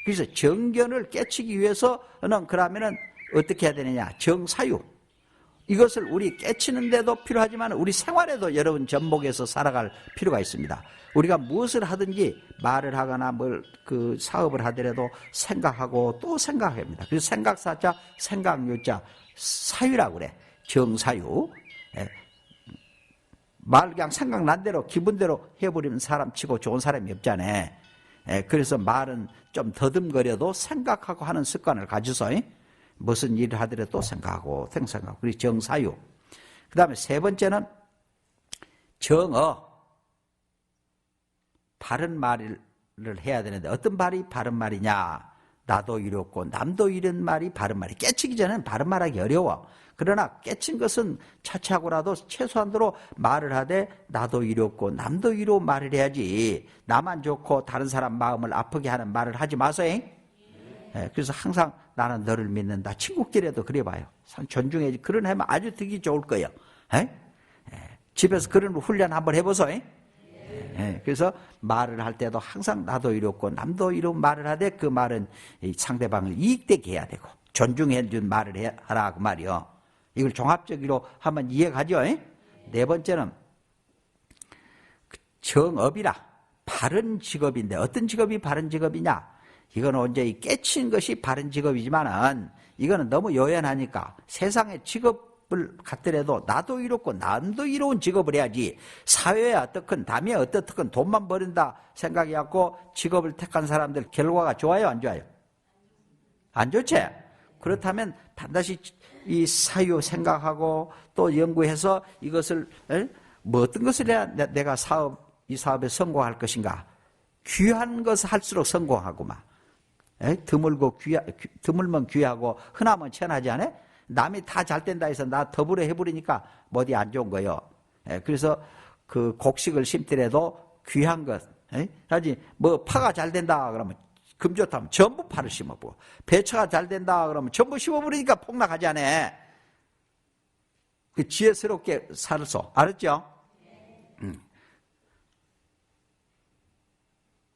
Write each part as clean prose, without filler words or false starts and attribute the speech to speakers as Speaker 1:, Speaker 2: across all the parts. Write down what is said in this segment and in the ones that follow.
Speaker 1: 그래서 정견을 깨치기 위해서는 그러면은 어떻게 해야 되느냐? 정사유. 이것을 우리 깨치는데도 필요하지만 우리 생활에도 여러분 접목해서 살아갈 필요가 있습니다. 우리가 무엇을 하든지 말을 하거나 그 사업을 하더라도 생각하고 또 생각해야 합니다. 그래서 생각사자, 생각유자, 사유라고 그래. 정사유. 말 그냥 생각난 대로 기분대로 해버리면 사람 치고 좋은 사람이 없잖아요. 그래서 말은 좀 더듬거려도 생각하고 하는 습관을 가져서 무슨 일을 하더라도 또 생각하고 생각하고. 그리고 정사유. 그 다음에 세 번째는 정어. 바른 말을 해야 되는데 어떤 말이 바른 말이냐? 나도 이렇고 남도 이런 말이 바른 말이. 깨치기 전에는 바른 말하기 어려워. 그러나 깨친 것은 차치하고라도 최소한도로 말을 하되 나도 이렇고 남도 이로 말을 해야지. 나만 좋고 다른 사람 마음을 아프게 하는 말을 하지 마세요. 그래서 항상 나는 너를 믿는다. 친구끼리도 그래봐요. 존중해야지. 그런 하면 아주 듣기 좋을 거예요. 집에서 그런 훈련 한번 해보세요. 그래서 말을 할 때도 항상 나도 이렇고 남도 이런 말을 하되 그 말은 상대방을 이익되게 해야 되고 존중해 준 말을 하라 그 말이요. 이걸 종합적으로 하면 이해가죠. 네 번째는 정업이라. 바른 직업인데 어떤 직업이 바른 직업이냐? 이건 언제 깨친 것이 바른 직업이지만은 이거는 너무 요연하니까 세상에 직업을 갖더라도 나도 이롭고 남도 이로운 직업을 해야지. 사회에 어떻건 남이 어떻건 돈만 버린다 생각해갖고 직업을 택한 사람들 결과가 좋아요, 안 좋아요? 안 좋지? 그렇다면 반드시 이 사유 생각하고 또 연구해서 이것을 뭐 어떤 것을 해야 내가 이 사업에 성공할 것인가? 귀한 것을 할수록 성공하고만. 드물면 귀하고 흔하면 천하지 않아? 남이 다 잘 된다 해서 나 더불어 해버리니까 어디 안 좋은 거요. 그래서 그 곡식을 심더라도 귀한 것. 하지 뭐 파가 잘 된다 그러면 금 좋다면 전부 파를 심어보고 배추가 잘 된다 그러면 전부 심어버리니까 폭락하지 않아. 그 지혜스럽게 살소. 알았죠?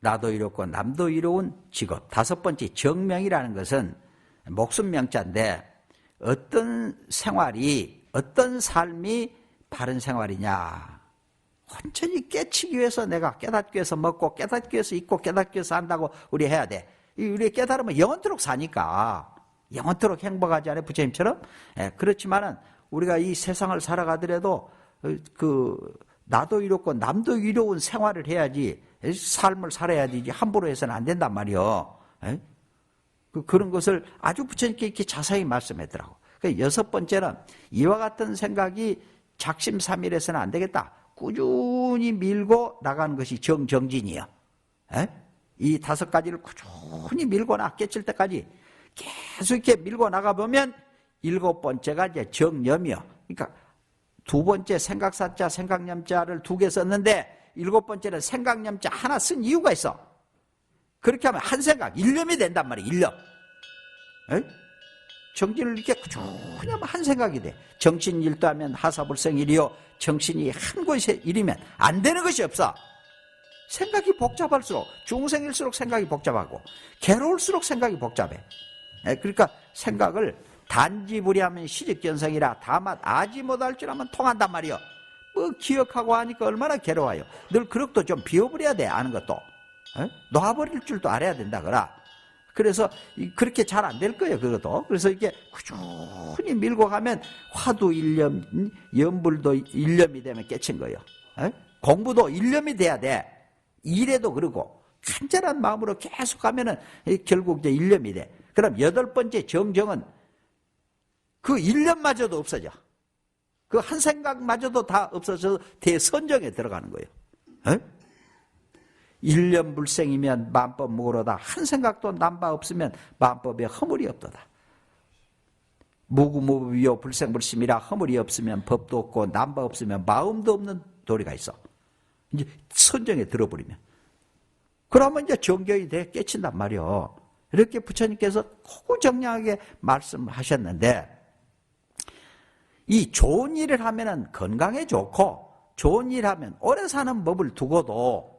Speaker 1: 나도 이롭고 남도 이로운 직업. 다섯 번째 정명이라는 것은 목숨 명자인데 어떤 생활이 어떤 삶이 바른 생활이냐. 완전히 깨치기 위해서 내가 깨닫기 위해서 먹고 깨닫기 위해서 있고 깨닫기 위해서 한다고 우리 해야 돼. 우리 깨달으면 영원토록 사니까. 영원토록 행복하지 않아요? 부처님처럼? 그렇지만은 우리가 이 세상을 살아가더라도 나도 이롭고 남도 이로운 생활을 해야지. 삶을 살아야 되지 함부로 해서는 안 된단 말이요. 그런 것을 아주 부처님께 이렇게 자세히 말씀했더라고. 여섯 번째는 이와 같은 생각이 작심삼일해서는 안 되겠다. 꾸준히 밀고 나가는 것이 정진이요. 이 다섯 가지를 꾸준히 밀고 깨칠 때까지 계속 이렇게 밀고 나가보면 일곱 번째가 이제 정념이요. 그러니까 두 번째 생각사자, 생각념자를 두 개 썼는데 일곱 번째는 생각념자 하나 쓴 이유가 있어. 그렇게 하면 한 생각, 일념이 된단 말이야, 일념. 정진을 이렇게 꾸준히 하면 한 생각이 돼. 정신일도 하면 하사불성일이요. 정신이 한 곳에 일이면 안 되는 것이 없어. 생각이 복잡할수록, 중생일수록 생각이 복잡하고, 괴로울수록 생각이 복잡해. 그러니까 생각을 단지부리하면 시직견성이라 다만 아지 못할 줄 알면 통한단 말이요. 뭐 기억하고 하니까 얼마나 괴로워요. 늘 그릇도 좀 비워버려야 돼, 아는 것도. 놔버릴 줄도 알아야 된다 그라. 그래서 그렇게 잘 안 될 거예요, 그것도. 그래서 이렇게 꾸준히 밀고 가면 화두 일념, 염불도 일념이 되면 깨친 거예요. 공부도 일념이 돼야 돼. 일에도 그러고 간절한 마음으로 계속 가면은 결국 이제 일념이 돼. 그럼 여덟 번째 정정은 그 일념마저도 없어져. 그 한 생각마저도 다 없어져서 대선정에 들어가는 거예요. 일념불생이면 만법 무고로다. 한 생각도 남바 없으면 만법에 허물이 없도다. 무구무비요 불생불심이라. 허물이 없으면 법도 없고 남바 없으면 마음도 없는 도리가 있어. 이제 선정에 들어버리면 그러면 이제 정견이 돼 깨친단 말이요. 이렇게 부처님께서 고정량하게 말씀하셨는데, 이 좋은 일을 하면은 건강에 좋고 좋은 일 하면 오래 사는 법을 두고도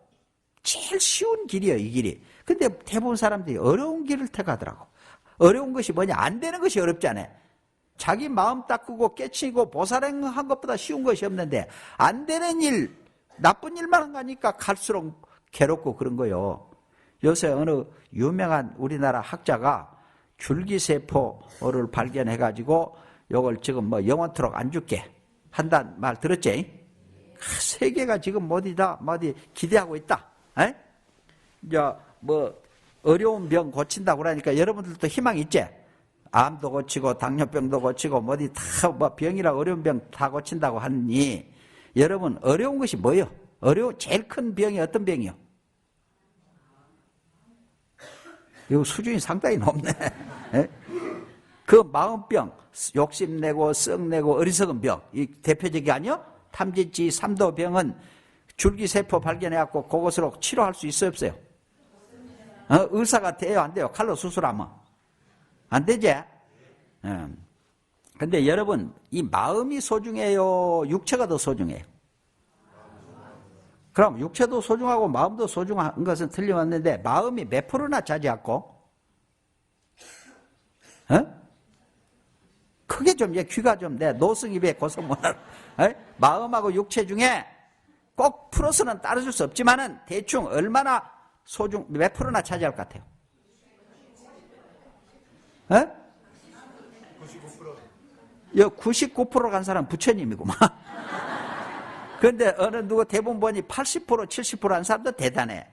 Speaker 1: 제일 쉬운 길이에요, 이 길이. 근데 대부분 사람들이 어려운 길을 택하더라고. 어려운 것이 뭐냐? 안 되는 것이 어렵잖아요. 자기 마음 닦고 깨치고 보살행한 것보다 쉬운 것이 없는데 안 되는 일, 나쁜 일만 가니까 갈수록 괴롭고 그런 거요. 요새 어느 유명한 우리나라 학자가 줄기세포를 발견해가지고 요걸 지금 뭐 영원토록 안 죽게 한다는 말 들었지? 세계가 지금 어디 기대하고 있다. 에? 이제 뭐 어려운 병 고친다고 그러니까 여러분들도 희망 있지? 암도 고치고 당뇨병도 고치고 어디 다 뭐 병이라 어려운 병 다 고친다고 하니 여러분 어려운 것이 뭐예요? 제일 큰 병이 어떤 병이요? 이거 수준이 상당히 높네. 에? 그 마음병, 욕심내고 썩내고 어리석은 병, 이 대표적이 아니요? 탐진치 3도병은 줄기세포 발견해갖고 그것으로 치료할 수 있어요, 없어요? 의사가 돼요, 안 돼요? 칼로 수술하면? 안 되지? 근데 여러분, 이 마음이 소중해요? 육체가 더 소중해요? 그럼 육체도 소중하고 마음도 소중한 것은 틀림없는데 마음이 몇 프로나 차지하고? 크게 좀, 귀가 좀, 내 노승입에 고성 못할, 마음하고 육체 중에 꼭 플러스는 따라줄 수 없지만은 대충 얼마나 몇 프로나 차지할 것 같아요? 99% 간 사람 부처님이구만. 그런데 어느 누구 대부분 보니 80% 70%한 사람도 대단해.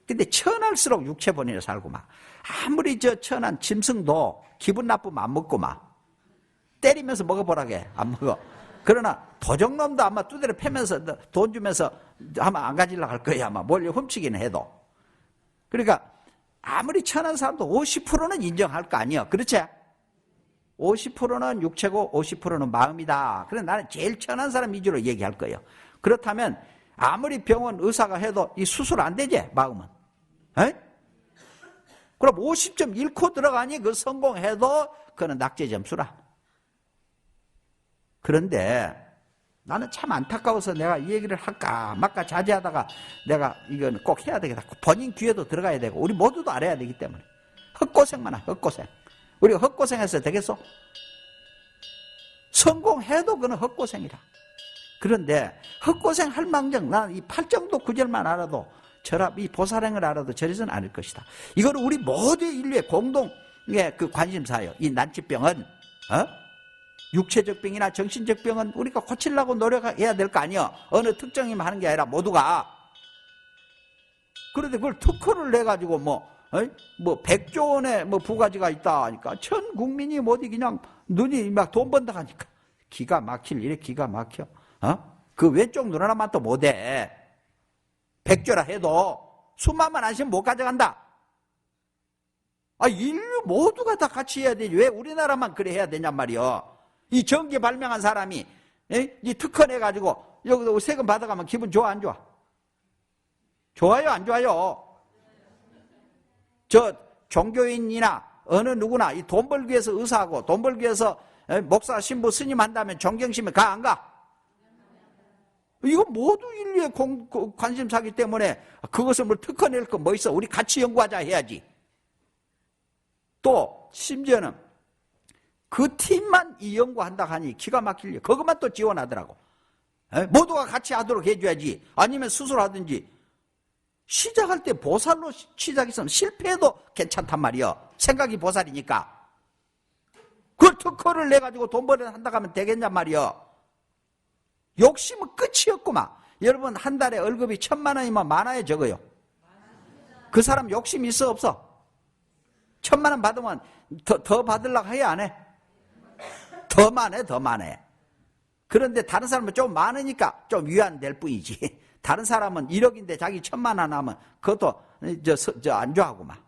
Speaker 1: 근데 천할수록 육체 본인을 살고 막. 아무리 천한 짐승도 기분 나쁘면 안 먹고 막. 때리면서 먹어보라게 안 먹어. 그러나 도적놈도 아마 두드려 패면서 돈 주면서 아마 안 가지려고 할 거야. 아마 뭘 훔치기는 해도. 그러니까 아무리 천한 사람도 50%는 인정할 거 아니야. 그렇지? 50%는 육체고 50%는 마음이다. 그래서 나는 제일 천한 사람 위주로 얘기할 거예요. 그렇다면 아무리 병원 의사가 해도 이 수술 안 되지? 마음은. 에? 그럼 50점 잃고 들어가니 그 성공해도 그거는 낙제 점수라. 그런데 나는 참 안타까워서 내가 이 얘기를 할까 말까 자제하다가 내가 이건 꼭 해야 되겠다. 본인 귀에도 들어가야 되고 우리 모두도 알아야 되기 때문에. 헛고생만 해, 헛고생. 우리가 헛고생해서 되겠어? 성공해도 그건 헛고생이라. 그런데 헛고생 할 망정 나는 이 8정도 구절만 알아도 이 보살행을 알아도 저리서는 않을 것이다. 이거는 우리 모두의 인류의 공동의 그 관심사예요. 이 난치병은 육체적 병이나 정신적 병은 우리가 고치려고 노력해야 될 거 아니야. 어느 특정이만 하는 게 아니라 모두가. 그런데 그걸 특허를 내가지고 뭐 100조 원의 부가지가 있다 하니까 전 국민이 어디 그냥 눈이 막 돈 번다 하니까 기가 막힐 일에 기가 막혀. 그 왼쪽 눈 하나만 또 못해. 100조라 해도 수만만 하시면 못 가져간다. 인류 모두가 다 같이 해야 되지. 왜 우리나라만 그래 해야 되냔 말이야. 이 전기 발명한 사람이 이 특허 내가지고 여기서 세금 받아가면 기분 좋아 안 좋아? 좋아요 안 좋아요? 저 종교인이나 어느 누구나 이 돈 벌기 위해서 의사하고 돈 벌기 위해서 목사 신부 스님 한다면 존경심에 가 안 가? 이거 모두 인류의 관심사기 때문에 그것을 뭐 특허 낼 거 뭐 있어? 우리 같이 연구하자 해야지. 또 심지어는 그 팀만 이 연구한다 하니 기가 막힐려. 그것만 또 지원하더라고. 모두가 같이 하도록 해줘야지. 아니면 수술하든지. 시작할 때 보살로 시작했으면 실패해도 괜찮단 말이야. 생각이 보살이니까. 그 특허를 내가지고 돈 벌어 한다 하면 되겠냔 말이야. 욕심은 끝이 없구만. 여러분 한 달에 월급이 1000만 원이면 많아요 적어요? 그 사람 욕심 있어 없어? 1000만 원 받으면 더 받으려고 해야 안 해? 더 많아. 그런데 다른 사람은 좀 많으니까 좀 위안될 뿐이지. 다른 사람은 1억인데 자기 1000만 원 하면 그것도 안 좋아하구만.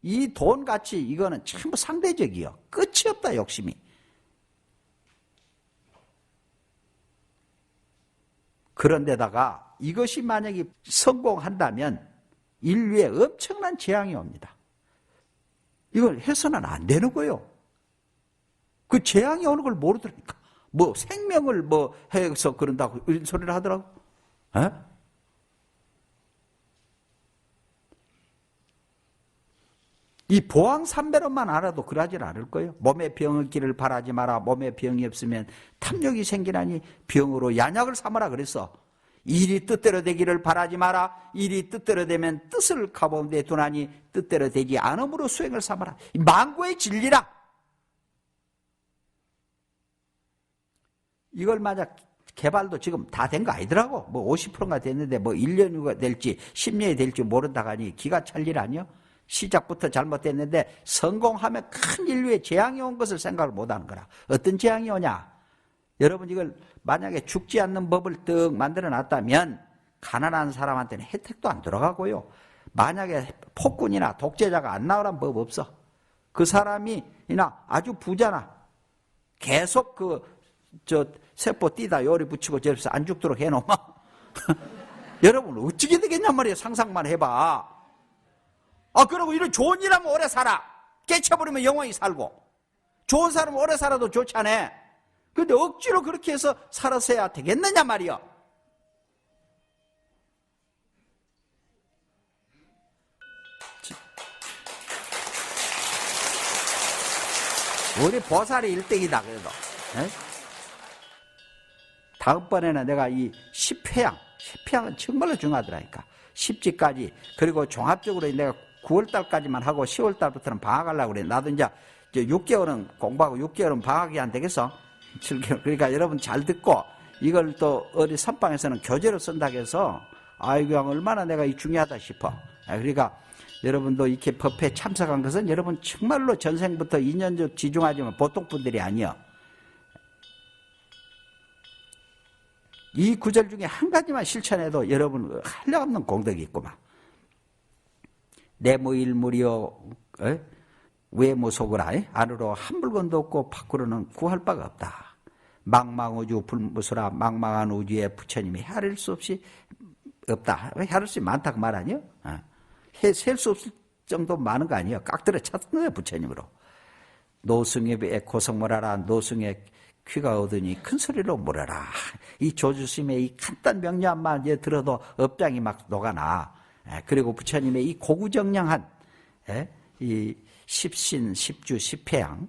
Speaker 1: 이 돈 가치 이거는 전부 상대적이요. 끝이 없다 욕심이. 그런데다가 이것이 만약에 성공한다면 인류에 엄청난 재앙이 옵니다. 이걸 해서는 안 되는 거예요. 그 재앙이 오는 걸 모르더라니까. 생명을 해서 그런다고 이런 소리를 하더라고. 이 보왕삼배론만 알아도 그러질 않을 거예요. 몸에 병을 기를 바라지 마라. 몸에 병이 없으면 탐욕이 생기나니 병으로 양약을 삼아라 그랬어. 일이 뜻대로 되기를 바라지 마라. 일이 뜻대로 되면 뜻을 가운데 두나니 뜻대로 되지 않음으로 수행을 삼아라. 만고의 진리라. 이걸 만약 개발도 지금 다 된 거 아니더라고. 뭐 50%가 됐는데 뭐 1년이 될지 10년이 될지 모른다 하니 기가 찰 일 아니요? 시작부터 잘못됐는데 성공하면 큰 인류의 재앙이 온 것을 생각을 못하는 거라. 어떤 재앙이 오냐? 여러분 이걸 만약에 죽지 않는 법을 떡 만들어 놨다면 가난한 사람한테는 혜택도 안 들어가고요. 만약에 폭군이나 독재자가 안 나오란 법 없어. 그 사람이 아주 부자나 계속 세포 띠다 요리 붙이고 저기서 안 죽도록 해놓으면 여러분 어떻게 되겠냔 말이에요. 상상만 해봐. 그리고 이런 좋은 일 하면 오래 살아. 깨쳐버리면 영원히 살고. 좋은 사람은 오래 살아도 좋잖아. 근데 억지로 그렇게 해서 살았어야 되겠느냐 말이야. 우리 보살이 1등이다 그래도. 에? 다음번에는 내가 이 10회양은 정말로 중요하더라니까. 10지까지. 그리고 종합적으로 내가 9월달까지만 하고 10월달부터는 방학하려고 그래. 나도 이제 6개월은 공부하고 6개월은 방학이 안 되겠어. 7개월. 그러니까 여러분 잘 듣고 이걸 또 어디 선방에서는 교재로 쓴다고 해서 아이고 얼마나 내가 중요하다 싶어. 그러니까 여러분도 이렇게 법회에 참석한 것은 여러분 정말로 전생부터 2년 지중하지만 보통 분들이 아니여. 이 구절 중에 한 가지만 실천해도 여러분 한량없는 공덕이 있구만. 내무일무리여 외무속으라. 안으로 한 물건도 없고 밖으로는 구할 바가 없다. 망망우주 불무수라. 망망한 우주에 부처님이 헤아릴 수 없이 없다. 헤아릴 수 많다 그 말 아니요? 셀 수 없을 정도 많은 거 아니에요. 깍들어 찾은 거예요 부처님으로. 노승의 고성모라라. 노승의 귀가 얻으니 큰 소리로 물어라. 이 조주스님의 이 간단 명료한만 들어도 업장이 막 녹아나. 그리고 부처님의 이 고구정량한 이 십신, 십주, 십회양,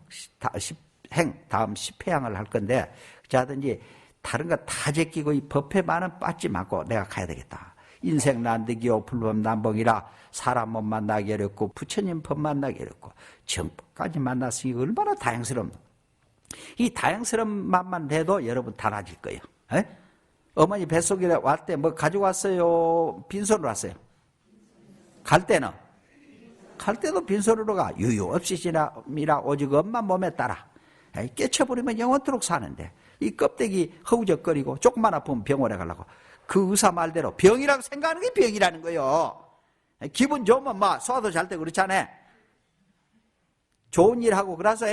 Speaker 1: 십행 다음 십회양을 할 건데 자든지 다른 거 다 제끼고 이 법회만은 빠지 말고 내가 가야 되겠다. 인생 난득이요 불법 난봉이라. 사람 못 만나기 어렵고 부처님 법 만나기 어렵고 정법까지 만났으니 얼마나 다행스럽노. 이 다행스러운 맛만 돼도 여러분 달아질 거예요. 어머니 뱃속에 왔을 때 뭐 가지고 왔어요? 빈손으로 왔어요? 갈 때는? 갈 때도 빈손으로 가. 유유 없이 지남이라 오직 엄마 몸에 따라. 깨쳐버리면 영원토록 사는데 이 껍데기 허우적거리고 조금만 아프면 병원에 가려고. 그 의사 말대로 병이라고 생각하는 게 병이라는 거예요. 기분 좋으면 막 소화도 잘 되고 그렇잖아요. 좋은 일 하고 그래서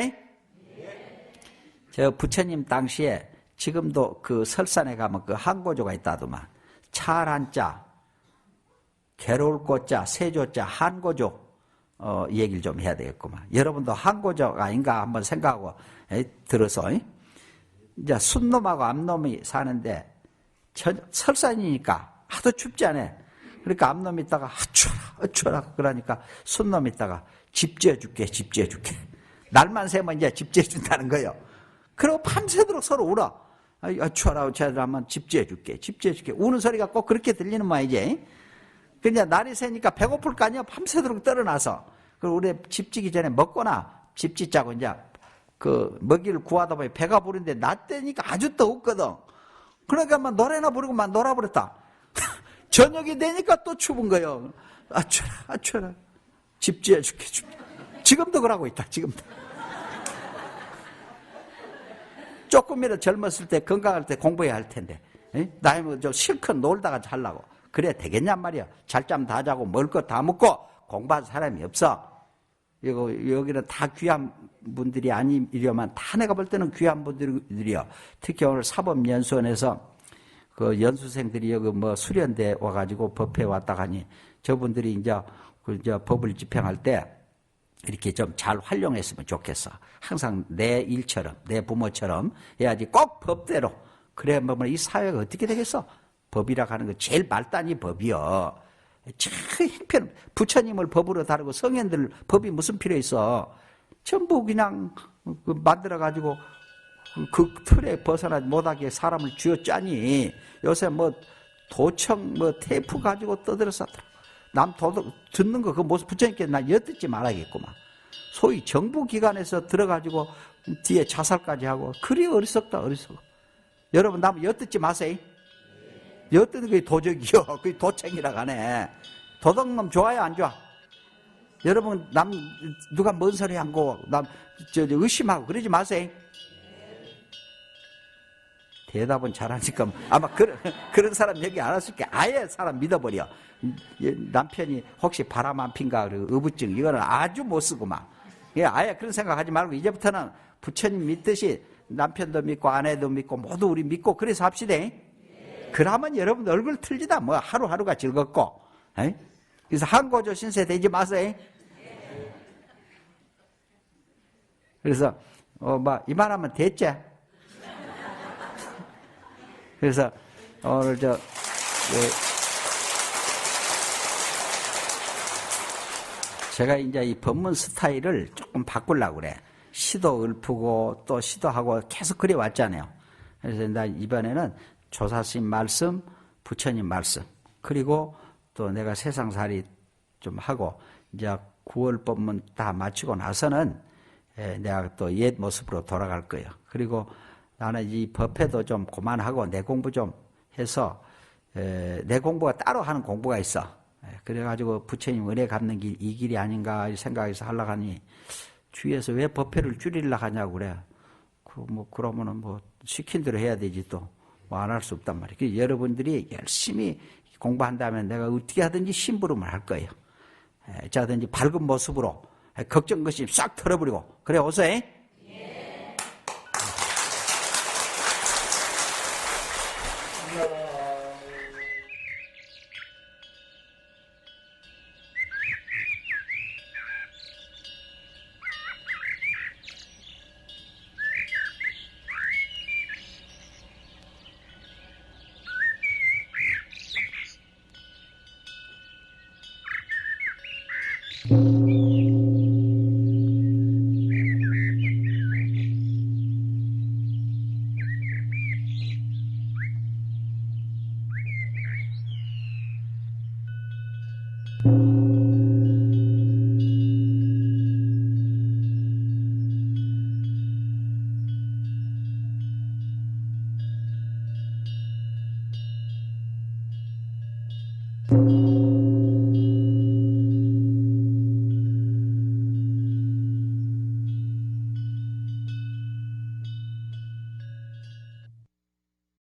Speaker 1: 저 부처님 당시에 지금도 그 설산에 가면 그 한고조가 있다더만. 찰한자, 괴로울 고자, 세조자, 한고조 얘기를 좀 해야 되겠구만. 여러분도 한고조가 아닌가 한번 생각하고 들어서 이제 순놈하고 암놈이 사는데 설산이니까 하도 춥지 않아. 그러니까 암놈이 있다가 추워라 그러니까 순놈이 있다가 집 지어줄게. 날만 새면 이제 집 지어준다는 거예요. 그리고 밤새도록 서로 울어. 추워라 하면 집 지어줄게. 우는 소리가 꼭 그렇게 들리는 모양이지. 그냥 날이 새니까 배고플 거 아니야. 밤새도록 떨어나서. 그리고 우리 집 지기 전에 먹거나 집 짓자고 이제 그 먹이를 구하다 보니 배가 부른데 낮 때니까 아주 더웠거든. 그러니까 막 노래나 부르고 막 놀아버렸다. 저녁이 되니까 또 추운 거예요. 추워라. 집 지어줄게. 지금도 그러고 있다. 지금도. 조금이라도 젊었을 때 건강할 때 공부해야 할 텐데 나이면 좀 실컷 놀다가 잘라고. 그래야 되겠냔 말이야. 잘잠 다 자고 먹을 거 다 먹고 공부할 사람이 없어. 여기는 다 귀한 분들이 아니려면 다 내가 볼 때는 귀한 분들이요. 특히 오늘 사법연수원에서 그 연수생들이 여기 뭐 수련대 와가지고 법회 왔다 가니 저분들이 이제 법을 집행할 때 이렇게 좀 잘 활용했으면 좋겠어. 항상 내 일처럼, 내 부모처럼 해야지 꼭 법대로. 그래, 이 사회가 어떻게 되겠어? 법이라고 하는 거 제일 말단이 법이요. 참 형편, 부처님을 법으로 다루고 성현들 법이 무슨 필요 있어. 전부 그냥 만들어가지고 그 틀에 벗어나지 못하게 사람을 쥐어짜니. 요새 뭐 도청 뭐 테이프 가지고 떠들어서 남 도덕 듣는 거 그 모습 부처님께 나 엿듣지 말아야겠구만. 소위 정부기관에서 들어가지고 뒤에 자살까지 하고. 그리 어리석다 어리석어. 여러분 남 엿듣지 마세요. 엿듣는 게 도적이요. 그게 도청이라고 하네. 도덕놈 좋아요 안 좋아? 여러분 남 누가 뭔 소리 한거 남 의심하고 그러지 마세요. 대답은 잘하니까 아마 그런 사람 여기 안 왔을 게 아예 사람 믿어버려. 남편이 혹시 바람 안 핀가 의부증 이거는 아주 못 쓰고만. 아예 그런 생각하지 말고 이제부터는 부처님 믿듯이 남편도 믿고 아내도 믿고 모두 우리 믿고 그래서 합시다. 그러면 여러분들 얼굴 틀리다 뭐 하루하루가 즐겁고. 에이? 그래서 한고조 신세 되지 마세요. 그래서 뭐 이만하면 됐지. 그래서 오늘 제가 이제 이 법문 스타일을 조금 바꾸려고 그래. 시도 읊고 또 시도하고 계속 그래 왔잖아요. 그래서 나 이번에는 조사스님 말씀, 부처님 말씀, 그리고 또 내가 세상살이 좀 하고 이제 9월 법문 다 마치고 나서는 내가 또 옛 모습으로 돌아갈 거예요. 그리고 나는 이 법회도 좀 그만하고 내 공부 좀 해서 내 공부가 따로 하는 공부가 있어. 그래가지고 부처님 은혜 갚는 길 이 길이 아닌가 생각해서 하려고 하니 주위에서 왜 법회를 줄이려고 하냐고 그래. 그러면은 뭐 시킨 대로 해야 되지 또 뭐 안 할 수 없단 말이야. 그래서 여러분들이 열심히 공부한다면 내가 어떻게 하든지 심부름을 할 거예요. 자든지 밝은 모습으로 걱정 것이 싹 털어버리고 그래 어서 해. you.